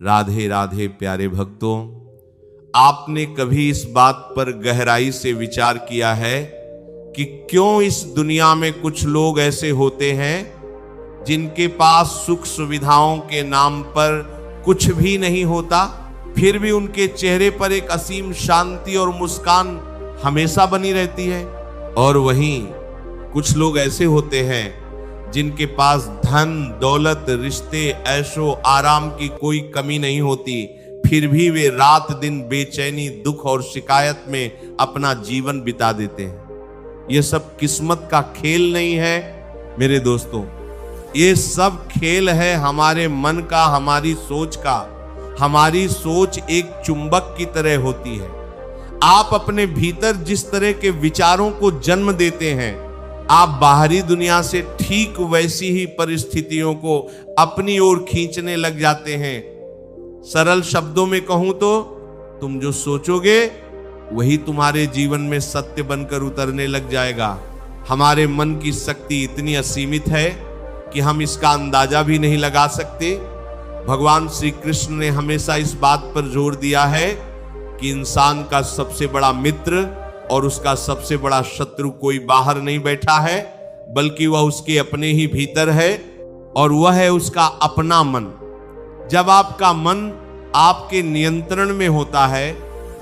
राधे राधे प्यारे भक्तों, आपने कभी इस बात पर गहराई से विचार किया है कि क्यों इस दुनिया में कुछ लोग ऐसे होते हैं जिनके पास सुख सुविधाओं के नाम पर कुछ भी नहीं होता, फिर भी उनके चेहरे पर एक असीम शांति और मुस्कान हमेशा बनी रहती है। और वहीं कुछ लोग ऐसे होते हैं जिनके पास धन दौलत रिश्ते ऐशो आराम की कोई कमी नहीं होती, फिर भी वे रात दिन बेचैनी दुख और शिकायत में अपना जीवन बिता देते हैं। ये सब किस्मत का खेल नहीं है मेरे दोस्तों, ये सब खेल है हमारे मन का, हमारी सोच का। हमारी सोच एक चुंबक की तरह होती है। आप अपने भीतर जिस तरह के विचारों को जन्म देते हैं, आप बाहरी दुनिया से ठीक वैसी ही परिस्थितियों को अपनी ओर खींचने लग जाते हैं। सरल शब्दों में कहूं तो तुम जो सोचोगे वही तुम्हारे जीवन में सत्य बनकर उतरने लग जाएगा। हमारे मन की शक्ति इतनी असीमित है कि हम इसका अंदाजा भी नहीं लगा सकते। भगवान श्री कृष्ण ने हमेशा इस बात पर जोर दिया है कि इंसान का सबसे बड़ा मित्र और उसका सबसे बड़ा शत्रु कोई बाहर नहीं बैठा है, बल्कि वह उसके अपने ही भीतर है, और वह है उसका अपना मन। जब आपका मन आपके नियंत्रण में होता है,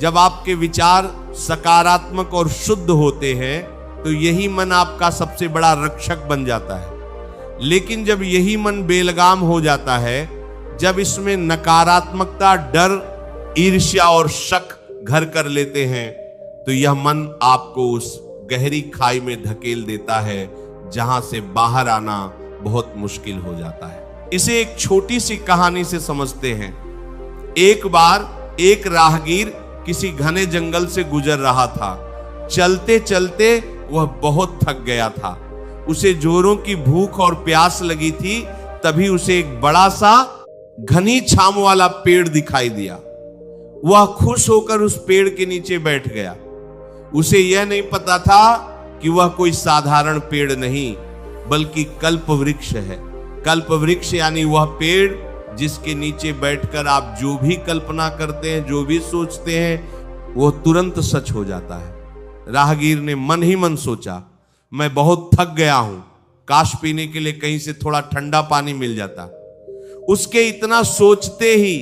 जब आपके विचार सकारात्मक और शुद्ध होते हैं, तो यही मन आपका सबसे बड़ा रक्षक बन जाता है। लेकिन जब यही मन बेलगाम हो जाता है, जब इसमें नकारात्मकता, डर, ईर्ष्या और शक घर कर लेते हैं, तो यह मन आपको उस गहरी खाई में धकेल देता है जहां से बाहर आना बहुत मुश्किल हो जाता है। इसे एक छोटी सी कहानी से समझते हैं। एक बार एक राहगीर किसी घने जंगल से गुजर रहा था। चलते चलते वह बहुत थक गया था। उसे जोरों की भूख और प्यास लगी थी। तभी उसे एक बड़ा सा घनी छांव वाला पेड़ दिखाई दिया। वह खुश होकर उस पेड़ के नीचे बैठ गया। उसे यह नहीं पता था कि वह कोई साधारण पेड़ नहीं, बल्कि कल्प वृक्ष है। कल्प वृक्ष यानी वह पेड़ जिसके नीचे बैठकर आप जो भी कल्पना करते हैं, जो भी सोचते हैं, वो तुरंत सच हो जाता है। राहगीर ने मन ही मन सोचा, मैं बहुत थक गया हूं, काश पीने के लिए कहीं से थोड़ा ठंडा पानी मिल जाता। उसके इतना सोचते ही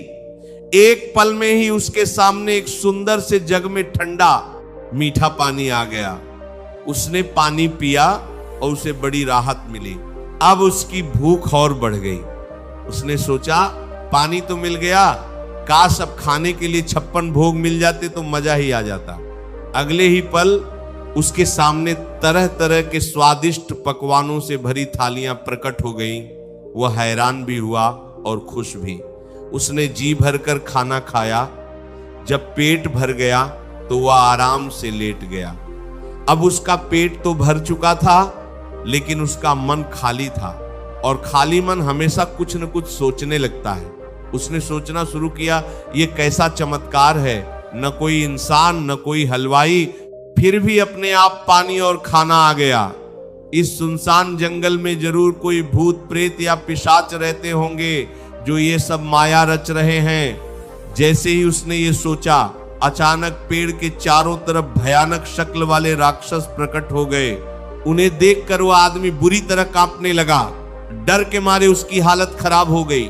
एक पल में ही उसके सामने एक सुंदर से जग में ठंडा मीठा पानी आ गया। उसने पानी पिया और उसे बड़ी राहत मिली। अब उसकी भूख और बढ़ गई। उसने सोचा, पानी तो मिल गया, काश अब खाने के लिए 56 भोग मिल जाते तो मजा ही आ जाता। अगले ही पल उसके सामने तरह तरह के स्वादिष्ट पकवानों से भरी थालियां प्रकट हो गईं। वह हैरान भी हुआ और खुश भी। उसने जी भरकर खाना खाया। जब पेट भर गया तो वह आराम से लेट गया। अब उसका पेट तो भर चुका था, लेकिन उसका मन खाली था, और खाली मन हमेशा कुछ न कुछ सोचने लगता है। उसने सोचना शुरू किया, ये कैसा चमत्कार है, न कोई इंसान न कोई हलवाई, फिर भी अपने आप पानी और खाना आ गया। इस सुनसान जंगल में जरूर कोई भूत प्रेत या पिशाच रहते होंगे जो ये सब माया रच रहे हैं। जैसे ही उसने ये सोचा, अचानक पेड़ के चारों तरफ भयानक शक्ल वाले राक्षस प्रकट हो गए। उन्हें देखकर वह आदमी बुरी तरह कांपने लगा। डर के मारे उसकी हालत खराब हो गई।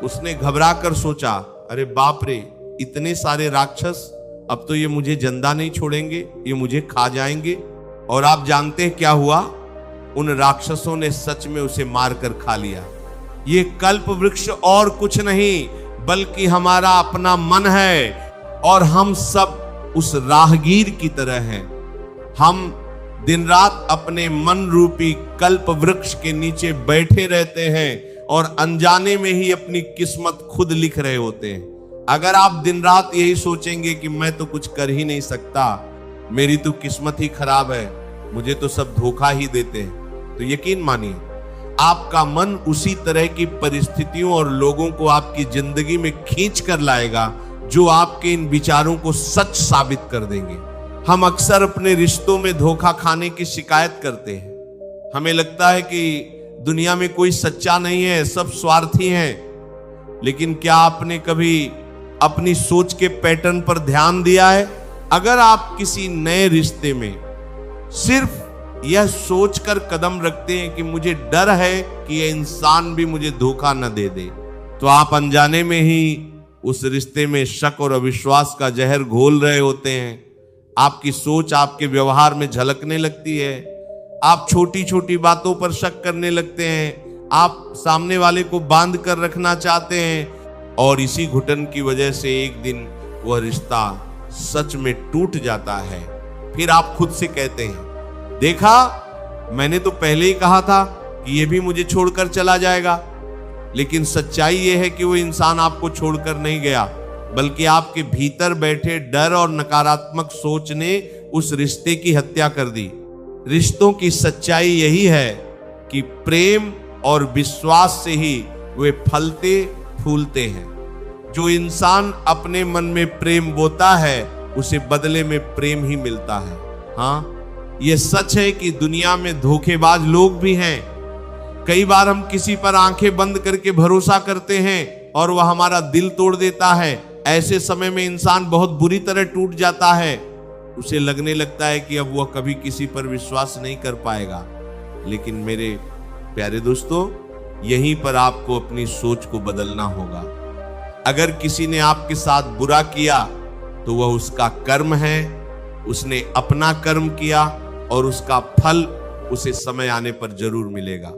उसने घबरा कर सोचा, अरे बाप रे, इतने सारे राक्षस, अब तो ये मुझे जिंदा नहीं छोड़ेंगे, ये मुझे खा जाएंगे। और आप जानते हैं क्या हुआ? उन राक्षसों ने सच में उसे मारकर खा लिया। ये कल्प वृक्ष और कुछ नहीं, बल्कि हमारा अपना मन है, और हम सब उस राहगीर की तरह हैं। हम दिन रात अपने मन रूपी कल्प वृक्ष के नीचे बैठे रहते हैं और अनजाने में ही अपनी किस्मत खुद लिख रहे होते हैं। अगर आप दिन रात यही सोचेंगे कि मैं तो कुछ कर ही नहीं सकता, मेरी तो किस्मत ही खराब है, मुझे तो सब धोखा ही देते हैं, तो यकीन मानिए आपका मन उसी तरह की परिस्थितियों और लोगों को आपकी जिंदगी में खींच कर लाएगा जो आपके इन विचारों को सच साबित कर देंगे। हम अक्सर अपने रिश्तों में धोखा खाने की शिकायत करते हैं। हमें लगता है कि दुनिया में कोई सच्चा नहीं है, सब स्वार्थी हैं। लेकिन क्या आपने कभी अपनी सोच के पैटर्न पर ध्यान दिया है? अगर आप किसी नए रिश्ते में सिर्फ यह सोचकर कदम रखते हैं कि मुझे डर है कि यह इंसान भी मुझे धोखा न दे दे, तो आप अनजाने में ही उस रिश्ते में शक और अविश्वास का जहर घोल रहे होते हैं। आपकी सोच आपके व्यवहार में झलकने लगती है। आप छोटी छोटी बातों पर शक करने लगते हैं। आप सामने वाले को बांध कर रखना चाहते हैं, और इसी घुटन की वजह से एक दिन वह रिश्ता सच में टूट जाता है। फिर आप खुद से कहते हैं, देखा, मैंने तो पहले ही कहा था कि यह भी मुझे छोड़कर चला जाएगा। लेकिन सच्चाई यह है कि वो इंसान आपको छोड़कर नहीं गया, बल्कि आपके भीतर बैठे डर और नकारात्मक सोच ने उस रिश्ते की हत्या कर दी। रिश्तों की सच्चाई यही है कि प्रेम और विश्वास से ही वे फलते फूलते हैं। जो इंसान अपने मन में प्रेम बोता है, उसे बदले में प्रेम ही मिलता है। हाँ, यह सच है कि दुनिया में धोखेबाज लोग भी हैं। कई बार हम किसी पर आंखें बंद करके भरोसा करते हैं और वह हमारा दिल तोड़ देता है। ऐसे समय में इंसान बहुत बुरी तरह टूट जाता है। उसे लगने लगता है कि अब वह कभी किसी पर विश्वास नहीं कर पाएगा। लेकिन मेरे प्यारे दोस्तों, यहीं पर आपको अपनी सोच को बदलना होगा। अगर किसी ने आपके साथ बुरा किया तो वह उसका कर्म है, उसने अपना कर्म किया और उसका फल उसे समय आने पर जरूर मिलेगा।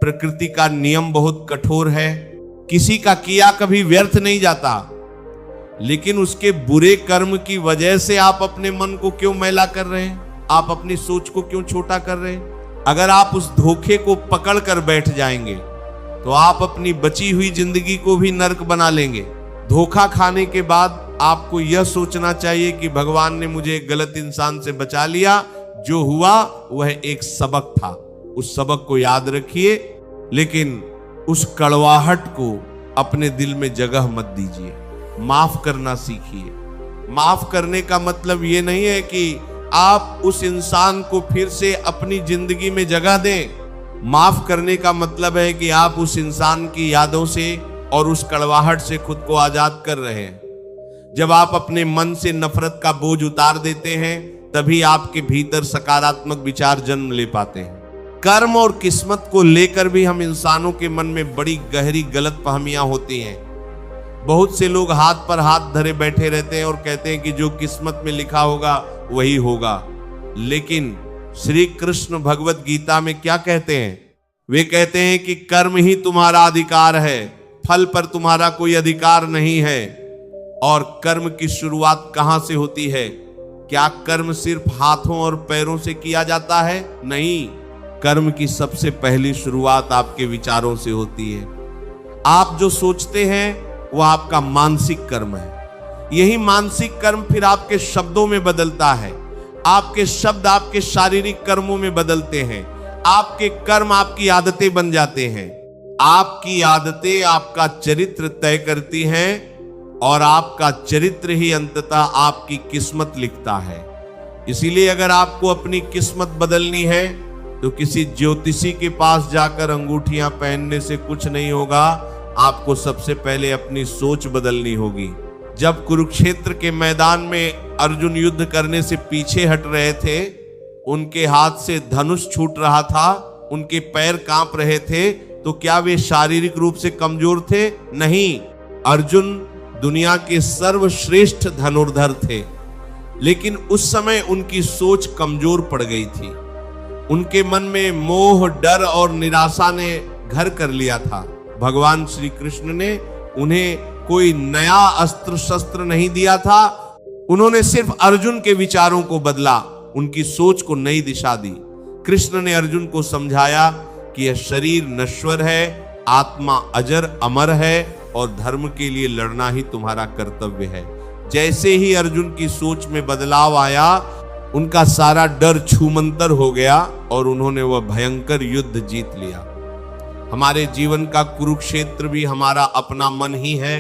प्रकृति का नियम बहुत कठोर है। किसी का किया कभी व्यर्थ नहीं जाता। लेकिन उसके बुरे कर्म की वजह से आप अपने मन को क्यों मैला कर रहे हैं? आप अपनी सोच को क्यों छोटा कर रहे हैं? अगर आप उस धोखे को पकड़ कर बैठ जाएंगे तो आप अपनी बची हुई जिंदगी को भी नर्क बना लेंगे। धोखा खाने के बाद आपको यह सोचना चाहिए कि भगवान ने मुझे एक गलत इंसान से बचा लिया। जो हुआ वह एक सबक था। उस सबक को याद रखिए, लेकिन उस कड़वाहट को अपने दिल में जगह मत दीजिए। माफ करना सीखिए। माफ करने का मतलब ये नहीं है कि आप उस इंसान को फिर से अपनी जिंदगी में जगह दें। माफ करने का मतलब है कि आप उस इंसान की यादों से और उस कड़वाहट से खुद को आजाद कर रहे हैं। जब आप अपने मन से नफरत का बोझ उतार देते हैं, तभी आपके भीतर सकारात्मक विचार जन्म ले पाते हैं। कर्म और किस्मत को लेकर भी हम इंसानों के मन में बड़ी गहरी गलतफहमियां होती हैं। बहुत से लोग हाथ पर हाथ धरे बैठे रहते हैं और कहते हैं कि जो किस्मत में लिखा होगा वही होगा। लेकिन श्री कृष्ण भगवत गीता में क्या कहते हैं? वे कहते हैं कि कर्म ही तुम्हारा अधिकार है, फल पर तुम्हारा कोई अधिकार नहीं है। और कर्म की शुरुआत कहां से होती है? क्या कर्म सिर्फ हाथों और पैरों से किया जाता है? नहीं, कर्म की सबसे पहली शुरुआत आपके विचारों से होती है। आप जो सोचते हैं वह आपका मानसिक कर्म है। यही मानसिक कर्म फिर आपके शब्दों में बदलता है। आपके शब्द आपके शारीरिक कर्मों में बदलते हैं। आपके कर्म आपकी आदतें बन जाते हैं। आपकी आदतें आपका चरित्र तय करती हैं और आपका चरित्र ही अंततः आपकी किस्मत लिखता है। इसीलिए अगर आपको अपनी किस्मत बदलनी है तो किसी ज्योतिषी के पास जाकर अंगूठियां पहनने से कुछ नहीं होगा। आपको सबसे पहले अपनी सोच बदलनी होगी। जब कुरुक्षेत्र के मैदान में अर्जुन युद्ध करने से पीछे हट रहे थे, उनके हाथ से धनुष छूट रहा था, उनके पैर कांप रहे थे, तो क्या वे शारीरिक रूप से कमजोर थे? नहीं, अर्जुन दुनिया के सर्वश्रेष्ठ धनुर्धर थे। लेकिन उस समय उनकी सोच कमजोर पड़ गई थी। उनके मन में मोह, डर और निराशा ने घर कर लिया था। भगवान श्री कृष्ण ने उन्हें कोई नया अस्त्र शस्त्र नहीं दिया था। उन्होंने सिर्फ अर्जुन के विचारों को बदला, उनकी सोच को नई दिशा दी। कृष्ण ने अर्जुन को समझाया कि यह शरीर नश्वर है, आत्मा अजर अमर है और धर्म के लिए लड़ना ही तुम्हारा कर्तव्य है। जैसे ही अर्जुन की सोच में बदलाव आया, उनका सारा डर छूमंतर हो गया और उन्होंने वह भयंकर युद्ध जीत लिया। हमारे जीवन का कुरुक्षेत्र भी हमारा अपना मन ही है।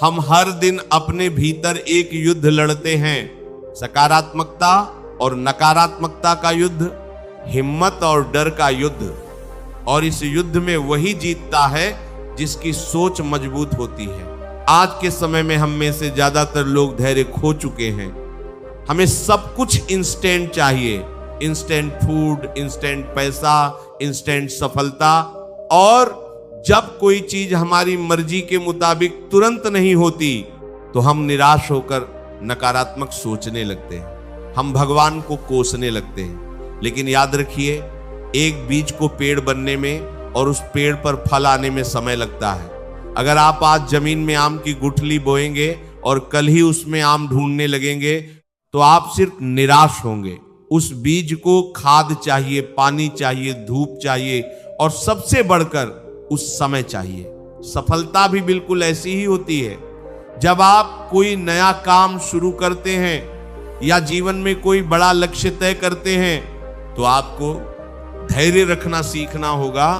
हम हर दिन अपने भीतर एक युद्ध लड़ते हैं, सकारात्मकता और नकारात्मकता का युद्ध, हिम्मत और डर का युद्ध। और इस युद्ध में वही जीतता है जिसकी सोच मजबूत होती है। आज के समय में हम में से ज्यादातर लोग धैर्य खो चुके हैं। हमें सब कुछ इंस्टेंट चाहिए, इंस्टेंट फूड, इंस्टेंट पैसा, इंस्टेंट सफलता, और जब कोई चीज हमारी मर्जी के मुताबिक तुरंत नहीं होती तो हम निराश होकर नकारात्मक सोचने लगते हैं, हम भगवान को कोसने लगते हैं। लेकिन याद रखिए, एक बीज को पेड़ बनने में और उस पेड़ पर फल आने में समय लगता है। अगर आप आज जमीन में आम की गुठली बोएंगे और कल ही उसमें आम ढूंढने लगेंगे तो आप सिर्फ निराश होंगे। उस बीज को खाद चाहिए, पानी चाहिए, धूप चाहिए, और सबसे बढ़कर उस समय चाहिए। सफलता भी बिल्कुल ऐसी ही होती है। जब आप कोई नया काम शुरू करते हैं या जीवन में कोई बड़ा लक्ष्य तय करते हैं तो आपको धैर्य रखना सीखना होगा।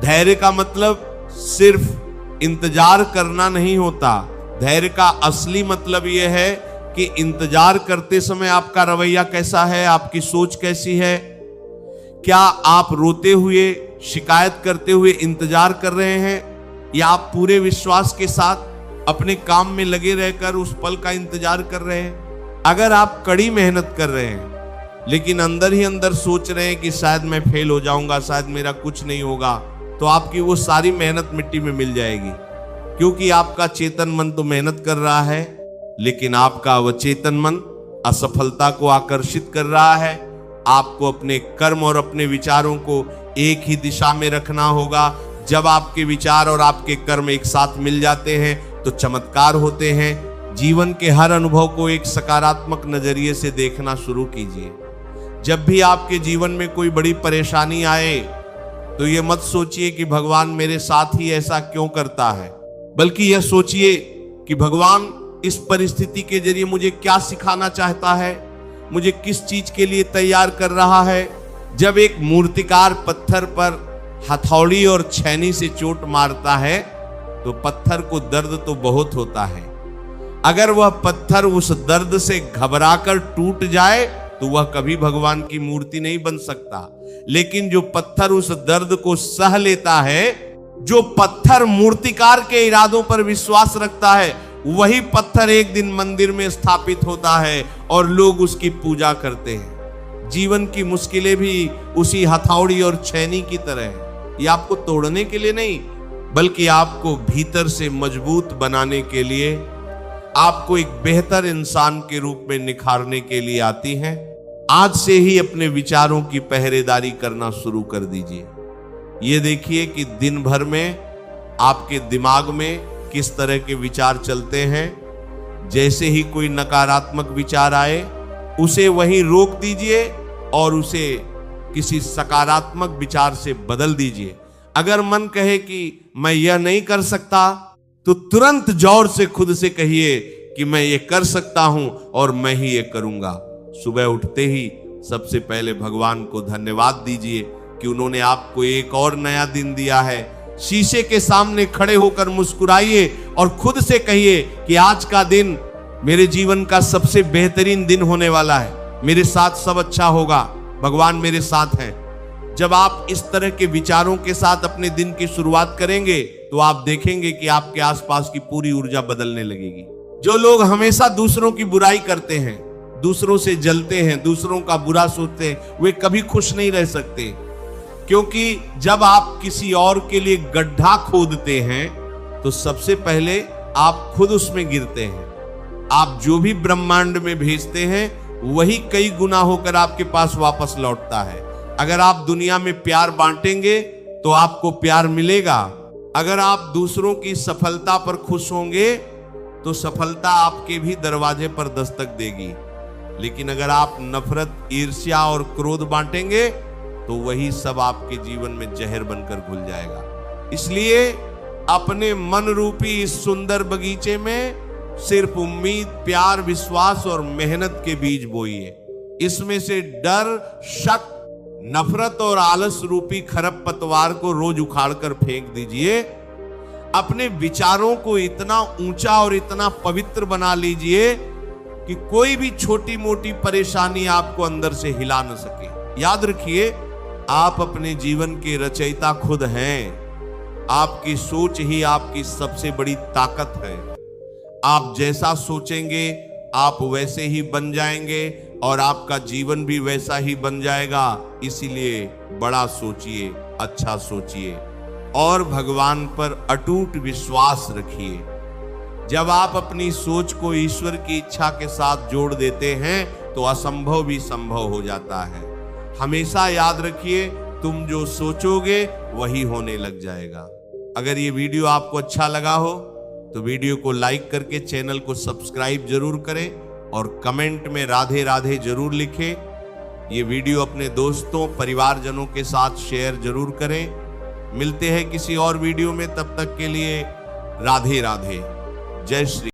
धैर्य का मतलब सिर्फ इंतजार करना नहीं होता। धैर्य का असली मतलब यह है कि इंतजार करते समय आपका रवैया कैसा है, आपकी सोच कैसी है। क्या आप रोते हुए, शिकायत करते हुए इंतजार कर रहे हैं, या आप पूरे विश्वास के साथ अपने काम में लगे रहकर उस पल का इंतजार कर रहे हैं? अगर आप कड़ी मेहनत कर रहे हैं लेकिन अंदर ही अंदर सोच रहे हैं कि शायद मैं फेल हो जाऊंगा, शायद मेरा कुछ नहीं होगा, तो आपकी वो सारी मेहनत मिट्टी में मिल जाएगी। क्योंकि आपका चेतन मन तो मेहनत कर रहा है, लेकिन आपका अवचेतन मन असफलता को आकर्षित कर रहा है। आपको अपने कर्म और अपने विचारों को एक ही दिशा में रखना होगा। जब आपके विचार और आपके कर्म एक साथ मिल जाते हैं तो चमत्कार होते हैं। जीवन के हर अनुभव को एक सकारात्मक नजरिए से देखना शुरू कीजिए। जब भी आपके जीवन में कोई बड़ी परेशानी आए तो ये मत सोचिए कि भगवान मेरे साथ ही ऐसा क्यों करता है, बल्कि यह सोचिए कि भगवान इस परिस्थिति के जरिए मुझे क्या सिखाना चाहता है, मुझे किस चीज के लिए तैयार कर रहा है। जब एक मूर्तिकार पत्थर पर हथौड़ी और छैनी से चोट मारता है तो पत्थर को दर्द तो बहुत होता है। अगर वह पत्थर उस दर्द से घबराकर टूट जाए तो वह कभी भगवान की मूर्ति नहीं बन सकता। लेकिन जो पत्थर उस दर्द को सह लेता है, जो पत्थर मूर्तिकार के इरादों पर विश्वास रखता है, वही पत्थर एक दिन मंदिर में स्थापित होता है और लोग उसकी पूजा करते हैं। जीवन की मुश्किलें भी उसी हथौड़ी और छैनी की तरह है। ये आपको तोड़ने के लिए नहीं, बल्कि आपको भीतर से मजबूत बनाने के लिए, आपको एक बेहतर इंसान के रूप में निखारने के लिए आती हैं। आज से ही अपने विचारों की पहरेदारी करना शुरू कर दीजिए। ये देखिए कि दिन भर में आपके दिमाग में किस तरह के विचार चलते हैं। जैसे ही कोई नकारात्मक विचार आए उसे वहीं रोक दीजिए और उसे किसी सकारात्मक विचार से बदल दीजिए। अगर मन कहे कि मैं यह नहीं कर सकता तो तुरंत जोर से खुद से कहिए कि मैं ये कर सकता हूं और मैं ही ये करूंगा। सुबह उठते ही सबसे पहले भगवान को धन्यवाद दीजिए कि उन्होंने आपको एक और नया दिन दिया है। शीशे के सामने खड़े होकर मुस्कुराइए और खुद से कहिए कि आज का दिन मेरे जीवन का सबसे बेहतरीन दिन होने वाला है, मेरे साथ सब अच्छा होगा, भगवान मेरे साथ हैं। जब आप इस तरह के विचारों के साथ अपने दिन की शुरुआत करेंगे तो आप देखेंगे कि आपके आसपास की पूरी ऊर्जा बदलने लगेगी। जो लोग हमेशा दूसरों की बुराई करते हैं, दूसरों से जलते हैं, दूसरों का बुरा सोचते हैं, वे कभी खुश नहीं रह सकते। क्योंकि जब आप किसी और के लिए गड्ढा खोदते हैं तो सबसे पहले आप खुद उसमें गिरते हैं। आप जो भी ब्रह्मांड में भेजते हैं वही कई गुना होकर आपके पास वापस लौटता है। अगर आप दुनिया में प्यार बांटेंगे तो आपको प्यार मिलेगा। अगर आप दूसरों की सफलता पर खुश होंगे तो सफलता आपके भी दरवाजे पर दस्तक देगी। लेकिन अगर आप नफरत, ईर्ष्या और क्रोध बांटेंगे तो वही सब आपके जीवन में जहर बनकर घुल जाएगा। इसलिए अपने मन रूपी इस सुंदर बगीचे में सिर्फ उम्मीद, प्यार, विश्वास और मेहनत के बीज बोइए। इसमें से डर, शक, नफरत और आलस रूपी खरपतवार को रोज उखाड़कर फेंक दीजिए। अपने विचारों को इतना ऊंचा और इतना पवित्र बना लीजिए कि कोई भी छोटी मोटी परेशानी आपको अंदर से हिला न सके। याद रखिए, आप अपने जीवन के रचयिता खुद हैं। आपकी सोच ही आपकी सबसे बड़ी ताकत है। आप जैसा सोचेंगे आप वैसे ही बन जाएंगे और आपका जीवन भी वैसा ही बन जाएगा। इसीलिए बड़ा सोचिए, अच्छा सोचिए और भगवान पर अटूट विश्वास रखिए। जब आप अपनी सोच को ईश्वर की इच्छा के साथ जोड़ देते हैं तो असंभव भी संभव हो जाता है। हमेशा याद रखिए, तुम जो सोचोगे वही होने लग जाएगा। अगर ये वीडियो आपको अच्छा लगा हो तो वीडियो को लाइक करके चैनल को सब्सक्राइब जरूर करें और कमेंट में राधे राधे जरूर लिखें। ये वीडियो अपने दोस्तों परिवारजनों के साथ शेयर जरूर करें। मिलते हैं किसी और वीडियो में, तब तक के लिए राधे राधे। जय श्री